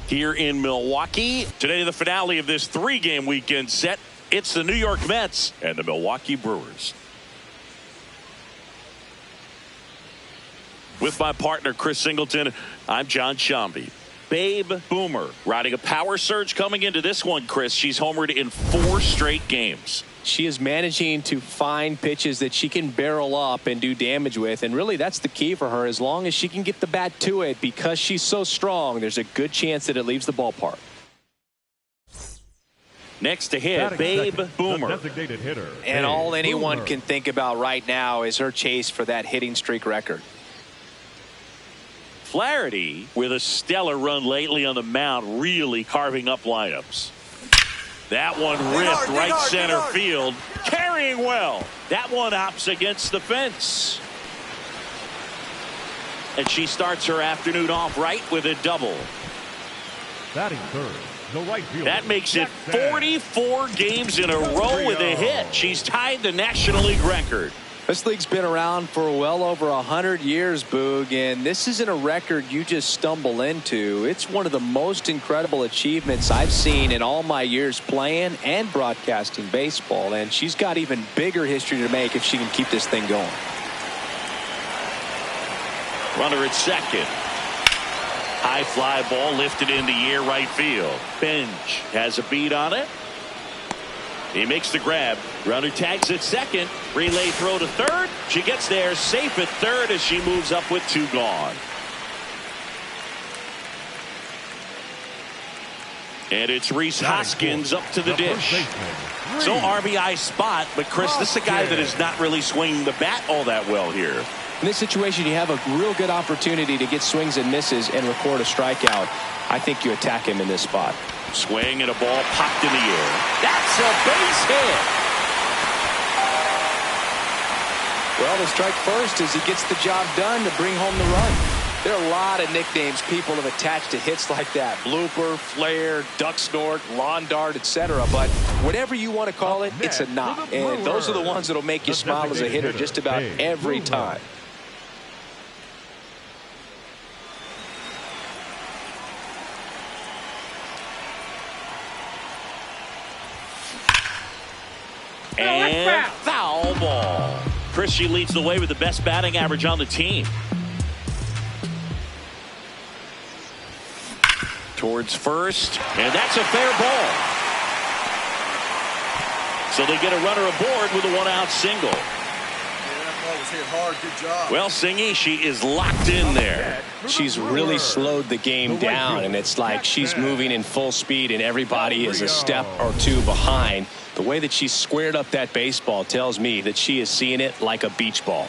here in Milwaukee. Today, the finale of this 3-game weekend set. It's the New York Mets and the Milwaukee Brewers. With my partner, Chris Singleton, I'm John Shambi. Babe Boomer riding a power surge coming into this one, Chris. She's homered in 4 straight games. She is managing to find pitches that she can barrel up and do damage with, and really that's the key for her. As long as she can get the bat to it, because she's so strong, there's a good chance that it leaves the ballpark. Next to hit, Babe Boomer. And all anyone can think about right now is her chase for that hitting streak record. Flaherty, with a stellar run lately on the mound, really carving up lineups. That one ripped right center field, carrying well. That one hops against the fence. And she starts her afternoon off right with a double. Batting third, the right fielder. That makes it 44 games in a row with a hit. She's tied the National League record. This league's been around for well over 100 years, Boog, and this isn't a record you just stumble into. It's one of the most incredible achievements I've seen in all my years playing and broadcasting baseball, and she's got even bigger history to make if she can keep this thing going. Runner at second. High fly ball lifted in the air right field. Benj has a beat on it. He makes the grab. Runner tags at second. Relay throw to third. She gets there safe at third as she moves up with 2 gone. And it's Rhys Hoskins up to the dish. So RBI spot, but Chris, this is a guy that is not really swinging the bat all that well here. In this situation, you have a real good opportunity to get swings and misses and record a strikeout. I think you attack him in this spot. Swing and a ball popped in the air. That's a base hit. Well, the strike first as he gets the job done to bring home the run. There are a lot of nicknames people have attached to hits like that. Blooper, flare, duck snort, lawn dart, etc. But whatever you want to call it, it's a knock. And those are the ones that will make you smile as a hitter just about every time. And foul ball. Chris, she leads the way with the best batting average on the team. Towards first, and that's a fair ball. So they get a runner aboard with a 1-out single. That ball was hit hard. Good job. Well, Singy, she is locked in there. She's really slowed the game down, and it's like she's moving in full speed and everybody is a step or 2 behind. The way that she squared up that baseball tells me that she is seeing it like a beach ball.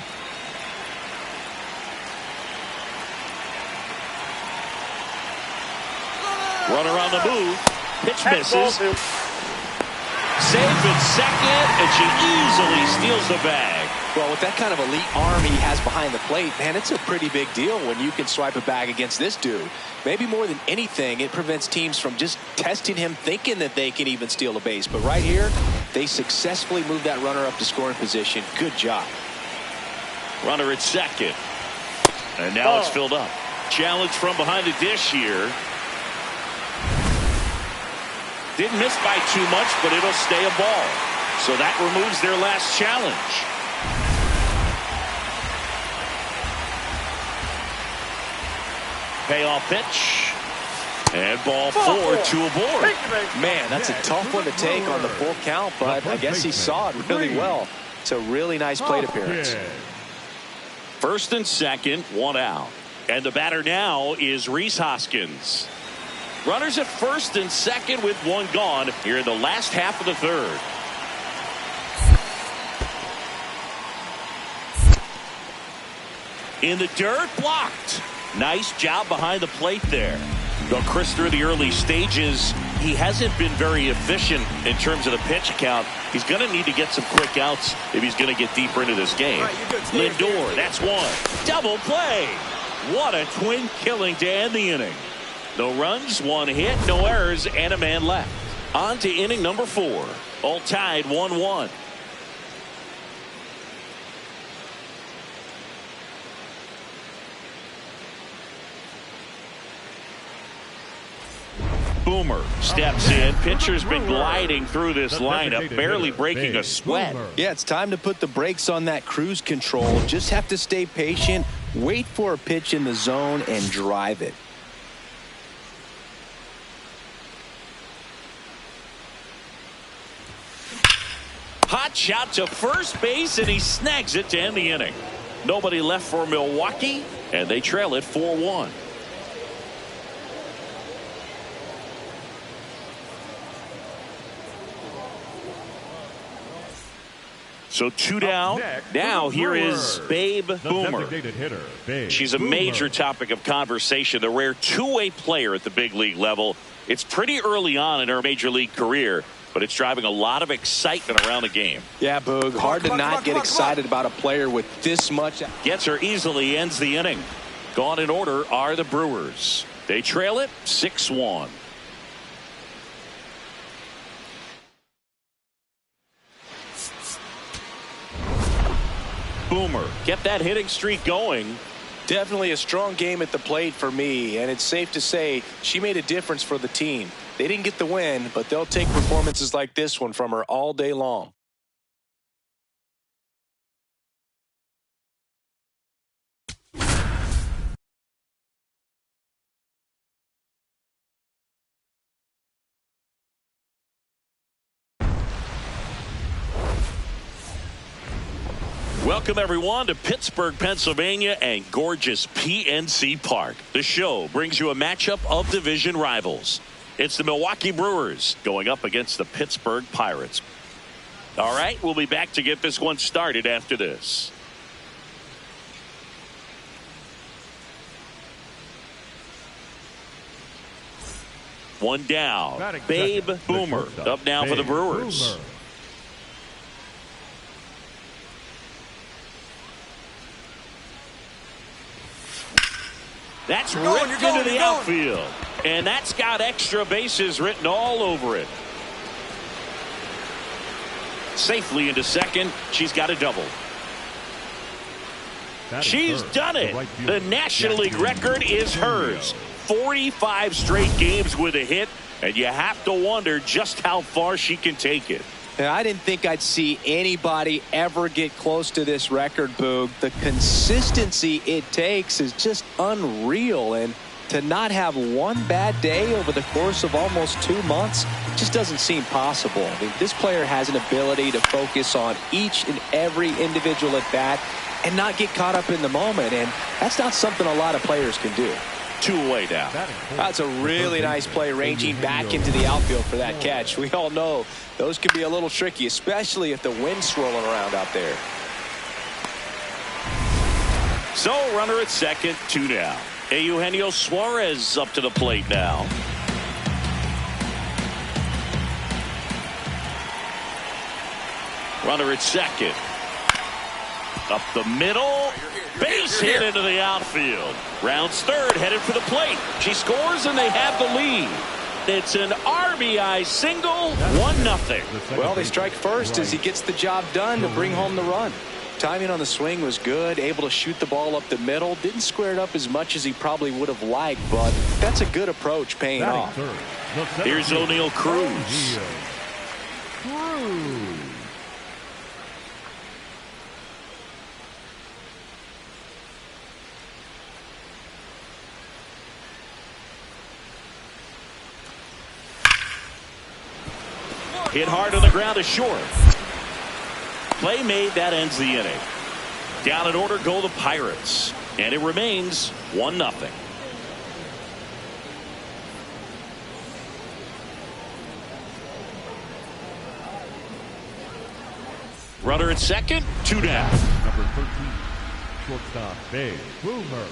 Runner on the move. Pitch misses. Safe at second, and she easily steals the bag. Well, with that kind of elite arm he has behind the plate, man, it's a pretty big deal when you can swipe a bag against this dude. Maybe more than anything, it prevents teams from just testing him, thinking that they can even steal a base. But right here, they successfully moved that runner up to scoring position. Good job. Runner at second. And now it's filled up. Challenge from behind the dish here. Didn't miss by too much, but it'll stay a ball. So that removes their last challenge. Payoff pitch. And ball 4, 2 aboard. Man, that's a tough one to take on the full count, but I guess he saw it really well. It's a really nice plate appearance. First and second, 1 out. And the batter now is Rhys Hoskins. Runners at first and second with 1 gone here in the last half of the third. In the dirt, blocked. Nice job behind the plate there. Though Chris, through the early stages, he hasn't been very efficient in terms of the pitch count. He's going to need to get some quick outs if he's going to get deeper into this game. Lindor, that's 1. Double play. What a twin killing to end the inning. No runs, 1 hit, no errors, and a man left. On to inning number 4. All tied 1-1. Boomer steps in. Pitcher's been gliding through this lineup, barely breaking a sweat. Yeah, it's time to put the brakes on that cruise control. Just have to stay patient, wait for a pitch in the zone, and drive it. Hot shot to first base, and he snags it to end the inning. Nobody left for Milwaukee, and they trail it 4-1. So 2 down. Now here is Babe Boomer. She's a major topic of conversation, the rare two-way player at the big league level. It's pretty early on in her major league career, but it's driving a lot of excitement around the game. Yeah, Boog, hard to not get excited about a player with this much. Gets her easily, ends the inning. Gone in order are the Brewers. They trail it 6-1. Boomer kept that hitting streak going. Definitely a strong game at the plate for me, and it's safe to say she made a difference for the team. They didn't get the win, but they'll take performances like this one from her all day long. Welcome, everyone, to Pittsburgh, Pennsylvania and gorgeous PNC Park. The show brings you a matchup of division rivals. It's the Milwaukee Brewers going up against the Pittsburgh Pirates. All right, we'll be back to get this one started after this. One down. Babe Boomer up now for the Brewers. That's ripped into the outfield. And that's got extra bases written all over it. Safely into second. She's got a double. She's done it. The National League record is hers. 45 straight games with a hit. And you have to wonder just how far she can take it. And I didn't think I'd see anybody ever get close to this record, Boog. The consistency it takes is just unreal. And to not have one bad day over the course of almost 2 months just doesn't seem possible. I mean, this player has an ability to focus on each and every individual at bat and not get caught up in the moment. And that's not something a lot of players can do. Two-away down. That's a really nice play, ranging back into the outfield for that catch. We all know those can be a little tricky, especially if the wind's swirling around out there. So runner at second, 2 down. Eugenio Suarez up to the plate now. Runner at second. Up the middle. Base hit into the outfield. Rounds third, headed for the plate. She scores and they have the lead. It's an RBI single, 1-0. Well, they strike first as he gets the job done to bring home the run. Timing on the swing was good, able to shoot the ball up the middle. Didn't square it up as much as he probably would have liked, but that's a good approach paying off. Here's O'Neal Cruz. Hit hard on the ground to short. Play made, that ends the inning. Down in order go the Pirates. And it remains 1-0. Runner at second, 2 down. Number 13, shortstop, Babe Boomer.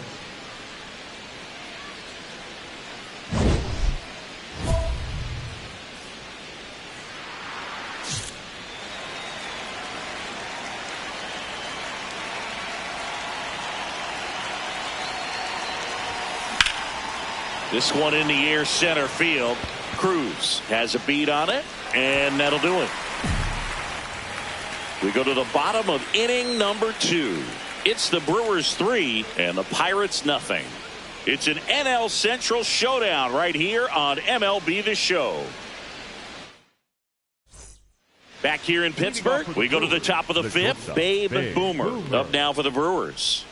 This one in the air, center field. Cruz has a beat on it, and that'll do it. We go to the bottom of inning number 2. It's the Brewers 3 and the Pirates 0. It's an NL Central showdown right here on MLB The Show. Back here in Pittsburgh, we go to the top of the fifth. Babe Boomer up now for the Brewers.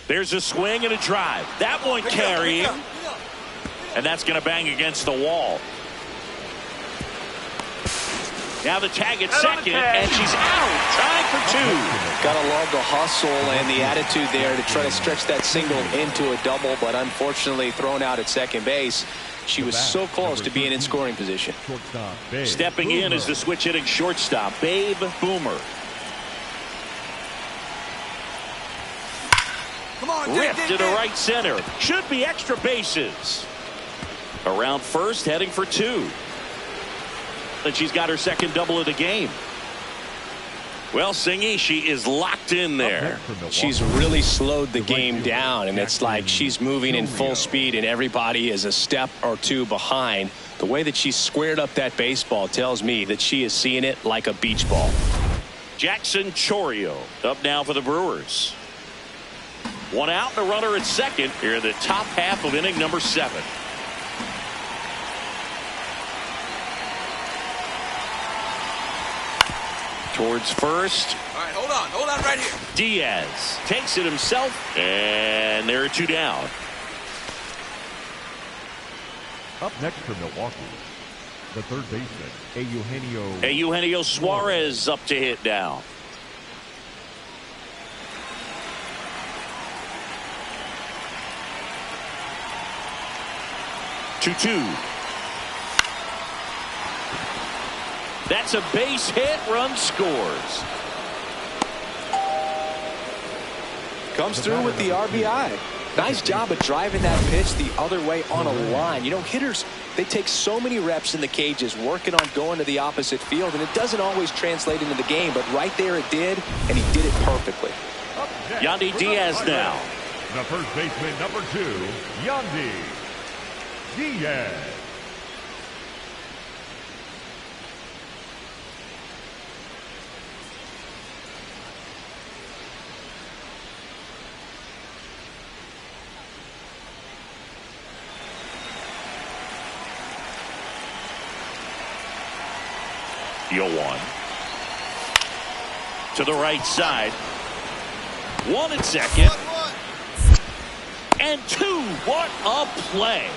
There's a swing and a drive. That one carrying. And that's going to bang against the wall. Now the tag at second, and she's out. Trying for two. Gotta love the hustle and the attitude there to try to stretch that single into a double, but unfortunately thrown out at second base. She was so close to being in scoring position. Stepping in is the switch hitting shortstop, Babe Boomer. Come on, Ripped to the right center. Should be extra bases. Around first, heading for two. And she's got her second double of the game. Well, Singy, she is locked in there. She's really slowed the game down, and it's like she's moving in full speed, and everybody is a step or two behind. The way that she squared up that baseball tells me that she is seeing it like a beach ball. Jackson Chourio up now for the Brewers. One out and a runner at second here in the top half of inning number 7. Towards first. All right, hold on right here. Diaz takes it himself, and there are 2 down. Up next for Milwaukee, the third baseman, Eugenio Suarez up to hit now. Two. That's a base hit. Run scores. Comes through with the RBI. Nice job of driving that pitch the other way on a line. You know, hitters, they take so many reps in the cages working on going to the opposite field, and it doesn't always translate into the game, but right there it did, and he did it perfectly. Yandy Diaz now. The first baseman, number 2, Yandy Diaz. The 0-1. To the right side. 1 at second. And 2. What a play.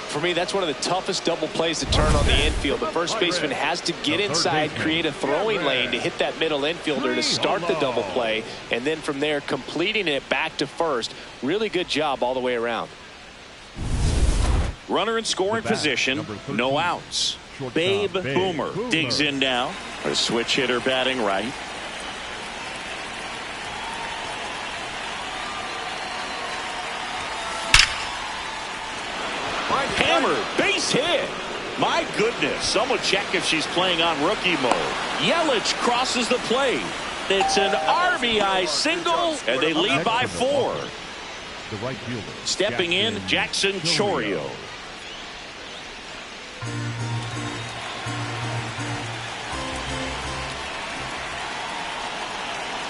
For me, that's one of the toughest double plays to turn on the infield. The first baseman has to get inside, create a throwing lane to hit that middle infielder to start the double play, and then from there completing it back to first. Really good job all the way around. Runner in scoring position, no outs. Babe Boomer digs in now. A switch hitter batting right. Hammer, base hit. My goodness, someone check if she's playing on rookie mode. Yelich crosses the plate. It's an RBI single, and they lead by 4. Stepping in, Jackson Chourio.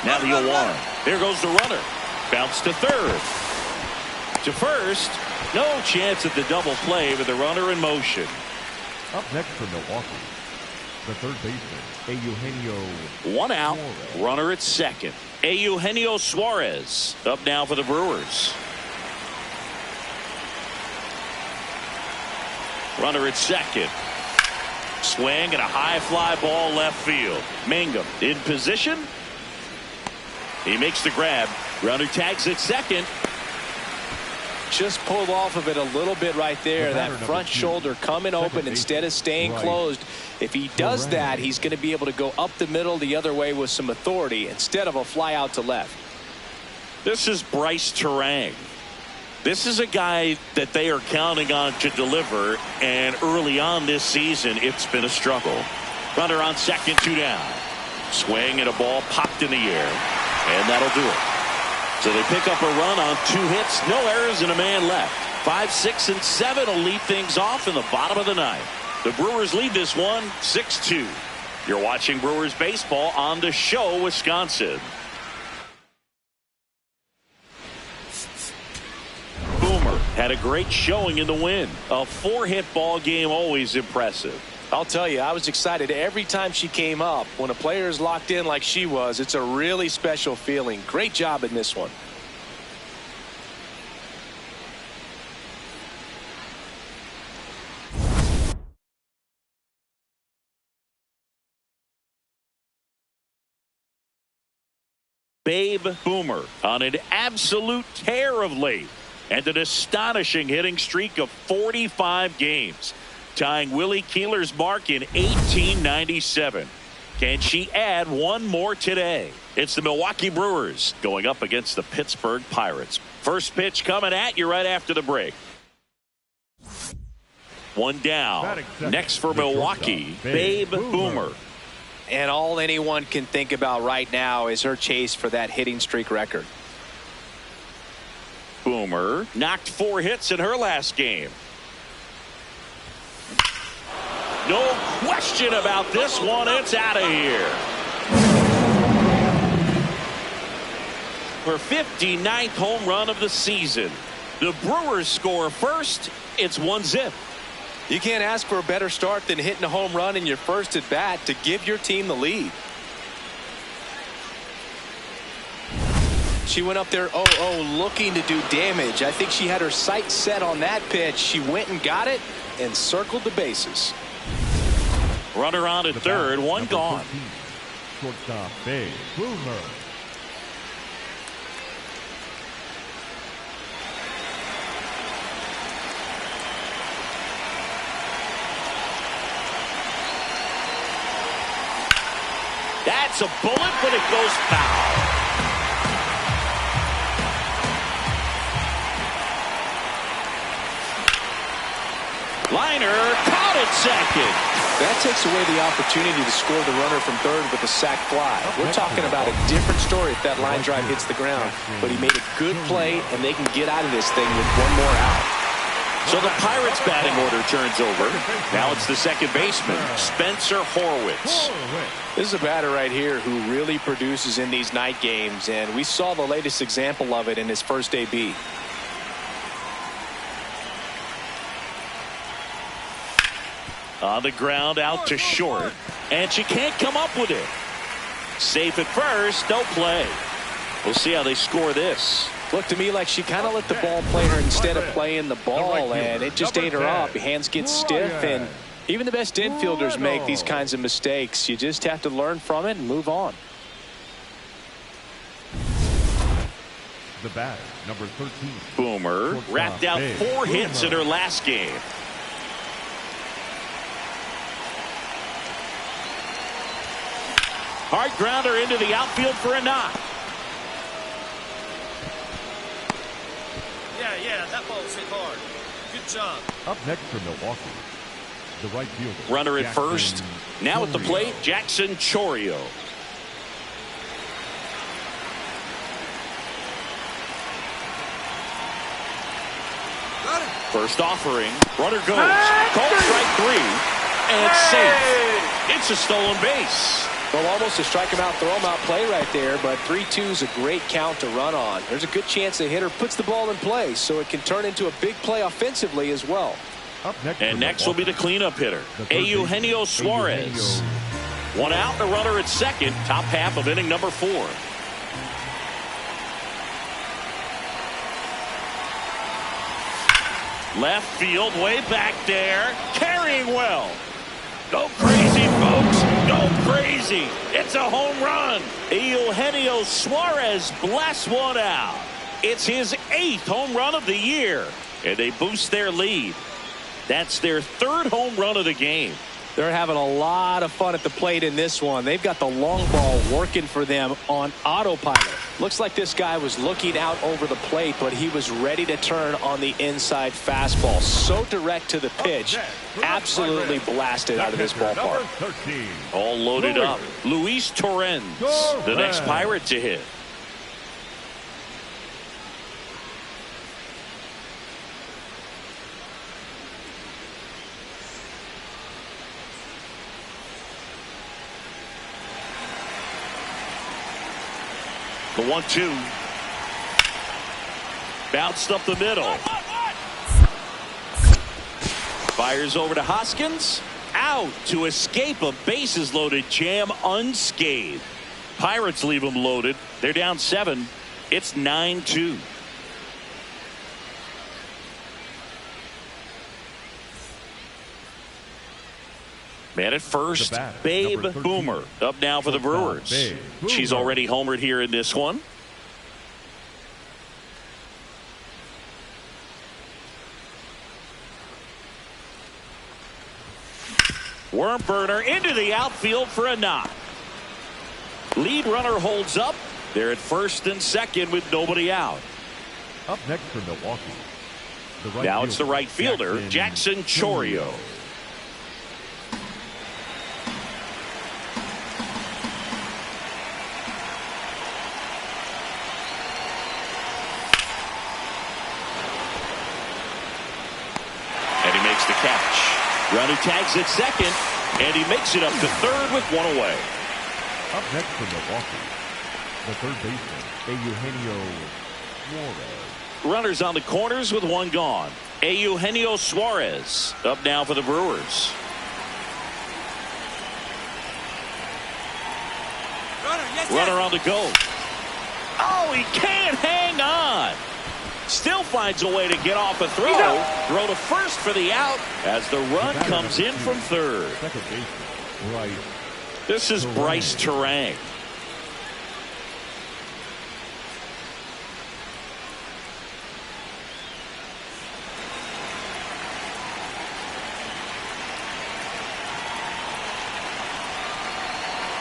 Now the 0-1. There goes the runner. Bounce to third. To first. No chance at the double play with the runner in motion. Up next for Milwaukee, the third baseman, Eugenio. 1 out. Suarez. Runner at second. Eugenio Suarez up now for the Brewers. Runner at second. Swing and a high fly ball left field. Mangum in position. He makes the grab. Runner tags at second. Just pulled off of it a little bit right there. That front shoulder coming open instead of staying closed. If he does that, he's going to be able to go up the middle the other way with some authority instead of a fly out to left. This is Bryce Terang. This is a guy that they are counting on to deliver, and early on this season, it's been a struggle. Runner on second, 2 down. Swing and a ball popped in the air, and that'll do it. So they pick up a run on 2 hits, no errors, and a man left. 5, 6, and 7 will lead things off in the bottom of the 9th. The Brewers lead this one 6-2. You're watching Brewers baseball on The Show Wisconsin. Boomer had a great showing in the win. A 4-hit ball game, always impressive. I'll tell you, I was excited every time she came up. When a player is locked in like she was, it's a really special feeling. Great job in this one. Babe Boomer on an absolute tear of late and an astonishing hitting streak of 45 games, tying Willie Keeler's mark in 1897. Can she add one more today? It's the Milwaukee Brewers going up against the Pittsburgh Pirates. First pitch coming at you right after the break. One down. Next for Milwaukee, Babe Boomer. And all anyone can think about right now is her chase for that hitting streak record. Boomer knocked 4 hits in her last game. No question about this one. It's out of here. Her 59th home run of the season. The Brewers score first. It's 1-0. You can't ask for a better start than hitting a home run in your first at bat to give your team the lead. She went up there 0-0 looking to do damage. I think she had her sights set on that pitch. She went and got it and circled the bases. Runner on at third, one gone. 13, shortstop Babe Boomer. That's a bullet, but it goes foul. Liner caught at second. That takes away the opportunity to score the runner from third with a sac fly. We're talking about a different story if that line drive hits the ground. But he made a good play, and they can get out of this thing with one more out. So the Pirates batting order turns over. Now it's the second baseman, Spencer Horwitz. This is a batter right here who really produces in these night games, and we saw the latest example of it in his first AB. On the ground, out to short, and she can't come up with it. Safe at first, no play. We'll see how they score this. Looked to me like she kind of let the ball play her instead of playing the ball, and it just ate her up. Hands get stiff, and even the best infielders make these kinds of mistakes. You just have to learn from it and move on. The batter, number 13. Boomer wrapped out 4 hits in her last game. Hard grounder into the outfield for a knock. Yeah, that ball's hit hard. Good job. Up next for Milwaukee, the right fielder. Runner at first. Now at the plate, Jackson Chourio. First offering. Runner goes. Called strike 3. And it's safe. It's a stolen base. Well, almost a strike him out, throw him out play right there, but 3-2 is a great count to run on. There's a good chance the hitter puts the ball in play, so it can turn into a big play offensively as well. Up next and next will be the cleanup hitter, Eugenio Suarez. One out, and a runner at second, top half of inning number 4. Left field, way back there, carrying well. Go crazy, folks. Go crazy. It's a home run. Eugenio Suarez blasts one out. It's his 8th home run of the year, and they boost their lead. That's their 3rd home run of the game. They're having a lot of fun at the plate in this one. They've got the long ball working for them on autopilot. Looks like this guy was looking out over the plate, but he was ready to turn on the inside fastball. So direct to the pitch. Absolutely blasted out of this ballpark. All loaded up. Luis Torrens, the next Pirate to hit. The 1-2. Bounced up the middle. Fires over to Hoskins. Out to escape a bases loaded jam unscathed. Pirates leave them loaded. They're down 7. It's 9-2. Man at first, Babe Boomer up now for the Brewers. She's already homered here in this one. Worm burner into the outfield for a knock. Lead runner holds up. They're at first and second with nobody out. Up next for Milwaukee. Now it's the right fielder, Jackson Chourio. And he makes the catch. Runner tags at second, and he makes it up to third with one away. Up next for Milwaukee, the third baseman, Eugenio Suarez. Runners on the corners with one gone. Eugenio Suarez up now for the Brewers. Runner on the go. Oh, he can't hang on. Still finds a way to get off a throw. Throw to first for the out as the run comes in from third. Second baseman, right. This is Bryce Terang.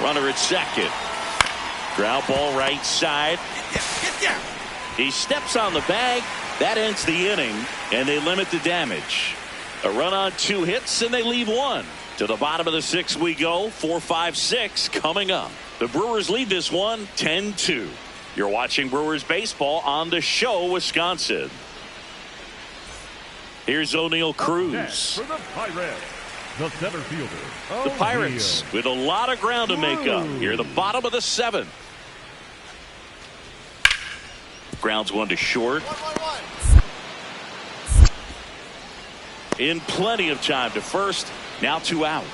Runner at second. Ground ball right side. Get there. He steps on the bag. That ends the inning, and they limit the damage. A run on 2 hits, and they leave 1. To the bottom of the 6th we go. 4-5-6 coming up. The Brewers lead this one 10-2. You're watching Brewers baseball on the show, Wisconsin. Here's O'Neal Cruz. For the Pirates, the center fielder. The Pirates with a lot of ground to make up. Here, the bottom of the 7th. Grounds one to short. In plenty of time to first. Now 2 out.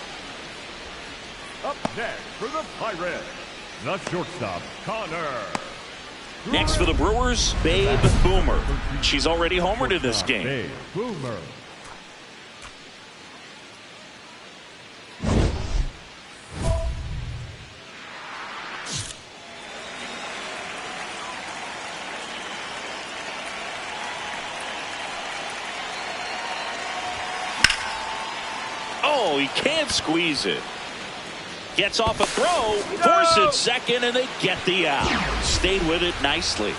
Up next for the Pirates, the shortstop, Connor. Next for the Brewers, Babe Boomer. She's already homered in this game. Babe Boomer. Oh, he can't squeeze it. Gets off a throw, force it second, and they get the out. Stayed with it nicely.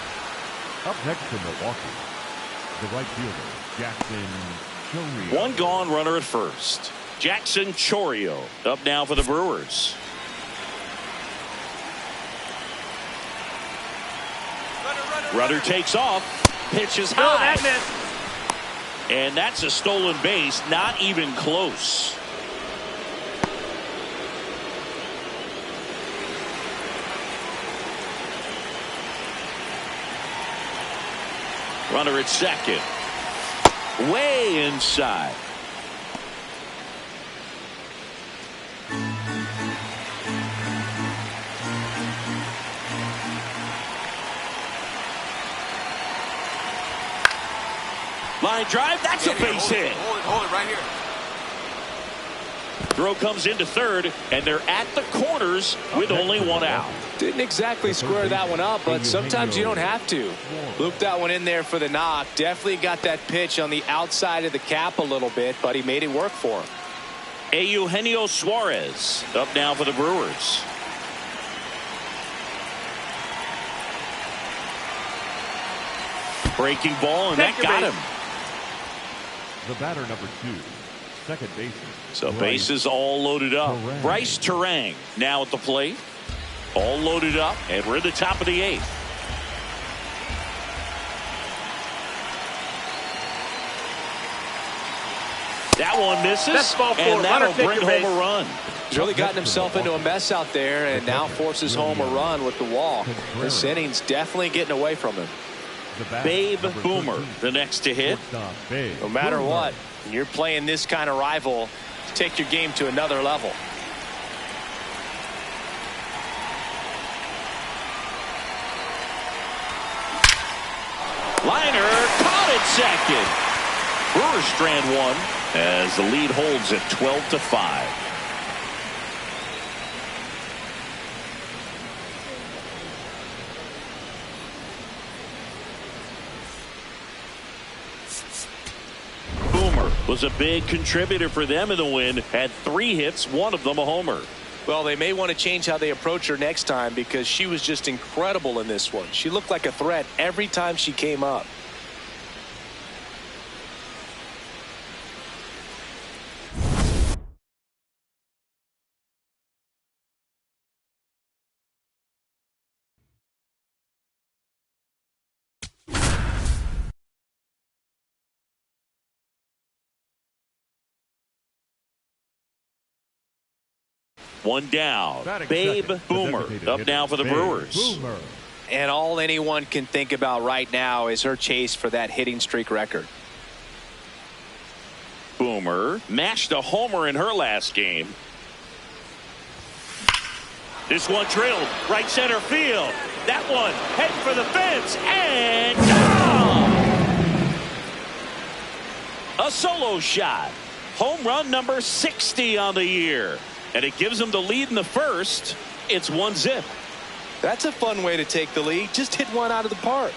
Up next for Milwaukee, the right fielder, Jackson Chourio. One gone, runner at first. Jackson Chourio up now for the Brewers. Runner takes off, pitches high. And that's a stolen base, not even close. Runner at second. Way inside. Line drive, that's a base hit. Hold it right here. Throw comes into third, and they're at the corners with only 1 out. Didn't exactly square that one up, but sometimes you don't have to. Looped that one in there for the knock. Definitely got that pitch on the outside of the cap a little bit, but he made it work for him. Eugenio Suarez up now for the Brewers. Breaking ball, and that got him. The batter number 2, second baseman. So bases all loaded up. Terang. Bryce Terang now at the plate. All loaded up, and we're at the top of the 8th. That one misses, That's ball four. and that'll Runner, bring take your home base. a run. He's really gotten himself into a mess out there and now forces home a run with the walk. This inning's definitely getting away from him. Babe Boomer, the next to hit. No matter what, when you're playing this kind of rival, take your game to another level. Liner caught at second. Brewers strand one as the lead holds at 12-5. Boomer was a big contributor for them in the win. Had 3 hits, one of them a homer. Well, they may want to change how they approach her next time because she was just incredible in this one. She looked like a threat every time she came up. One down. Babe Babe Boomer up now for the Brewers. And all anyone can think about right now is her chase for that hitting streak record. Boomer mashed a homer in her last game. This one drilled right center field. That one heading for the fence and a solo shot. Home run number 60 on the year. And it gives them the lead in the first. It's 1-0. That's a fun way to take the lead. Just hit one out of the park.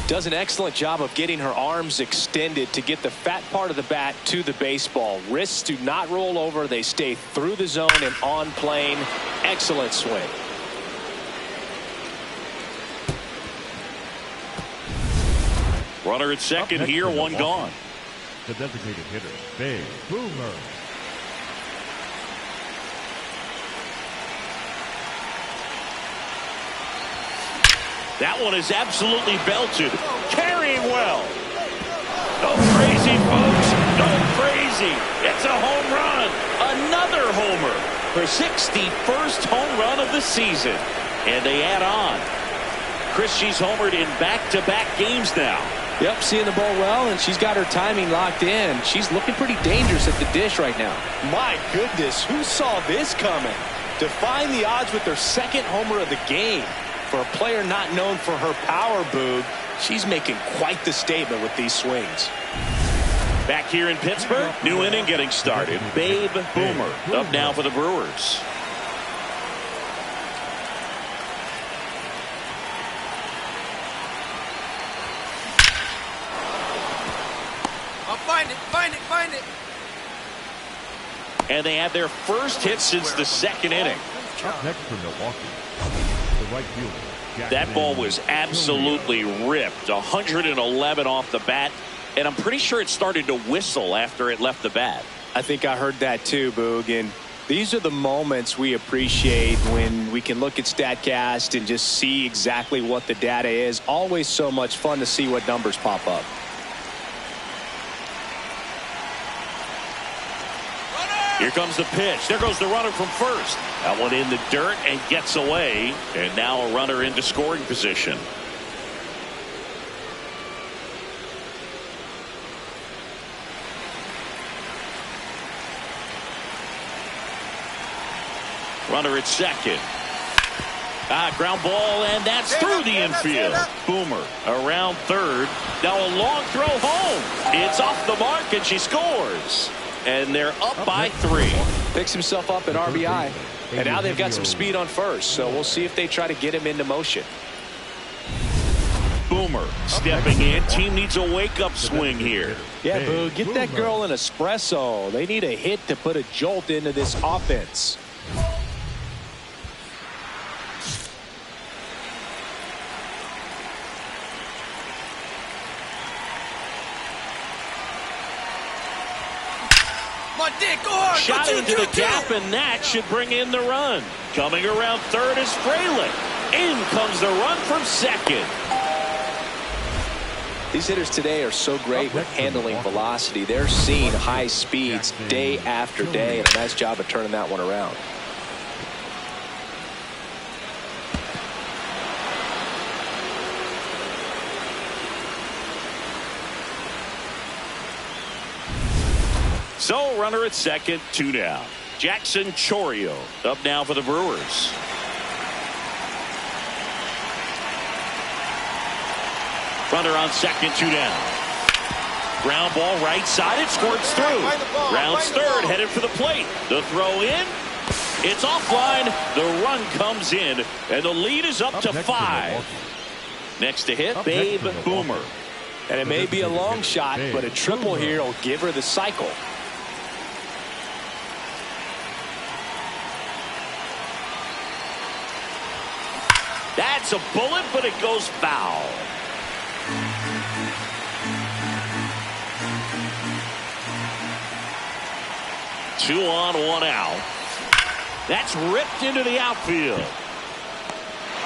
Does an excellent job of getting her arms extended to get the fat part of the bat to the baseball. Wrists do not roll over. They stay through the zone and on plane. Excellent swing. Runner at second here, one gone. The designated hitter, Babe Boomer. That one is absolutely belted. Carrying well. Go crazy, folks. Go crazy. It's a home run. Another homer. Her 61st home run of the season. And they add on. Chris, she's homered in back-to-back games now. Yep, seeing the ball well, and she's got her timing locked in. She's looking pretty dangerous at the dish right now. My goodness, who saw this coming? Defying the odds with her second homer of the game. For a player not known for her power, Boog, she's making quite the statement with these swings. Back here in Pittsburgh, new inning getting started. Babe Boomer up now for the Brewers. Find it. And they had their first hit since the second inning. Up next for Milwaukee, the right fielder. That ball was absolutely ripped. 111 off the bat. And I'm pretty sure it started to whistle after it left the bat. I think I heard that too, Boog. And these are the moments we appreciate when we can look at StatCast and just see exactly what the data is. Always so much fun to see what numbers pop up. Here comes the pitch. There goes the runner from first. That one in the dirt and gets away. And now a runner into scoring position. Runner at second. Ground ball, and that's through the infield. Boomer around third. Now a long throw home. It's off the mark, and she scores. And they're up by 3. Picks himself up at RBI. And now they've got some speed on first. So we'll see if they try to get him into motion. Boomer stepping in. Team needs a wake-up swing here. Yeah, Boo, get that girl an espresso. They need a hit to put a jolt into this offense. Shot into the gap, and that should bring in the run. Coming around third is Fralick. In comes the run from second. These hitters today are so great with handling velocity. They're seeing high speeds day after day, and a nice job of turning that one around. So runner at second, 2 down. Jackson Chourio up now for the Brewers. Runner on second, 2 down. Ground ball right side, it squirts through. Rounds third, headed for the plate. The throw in, it's offline. The run comes in, and the lead is up to 5. Next to hit, Babe Boomer. And it may be a long shot, but a triple here will give her the cycle. That's a bullet, but it goes foul. Two on, 1 out. That's ripped into the outfield.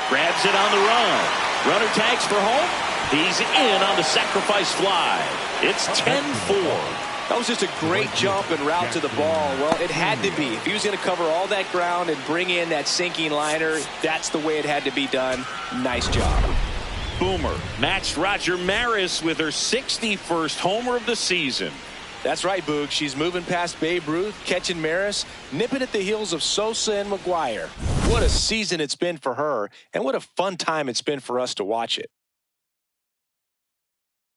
Grabs it on the run. Runner tags for home. He's in on the sacrifice fly. It's 10-4. That was just a great jump and route to the ball. Well, it had to be. If he was going to cover all that ground and bring in that sinking liner, that's the way it had to be done. Nice job. Boomer matched Roger Maris with her 61st homer of the season. That's right, Boog. She's moving past Babe Ruth, catching Maris, nipping at the heels of Sosa and McGuire. What a season it's been for her, and what a fun time it's been for us to watch it.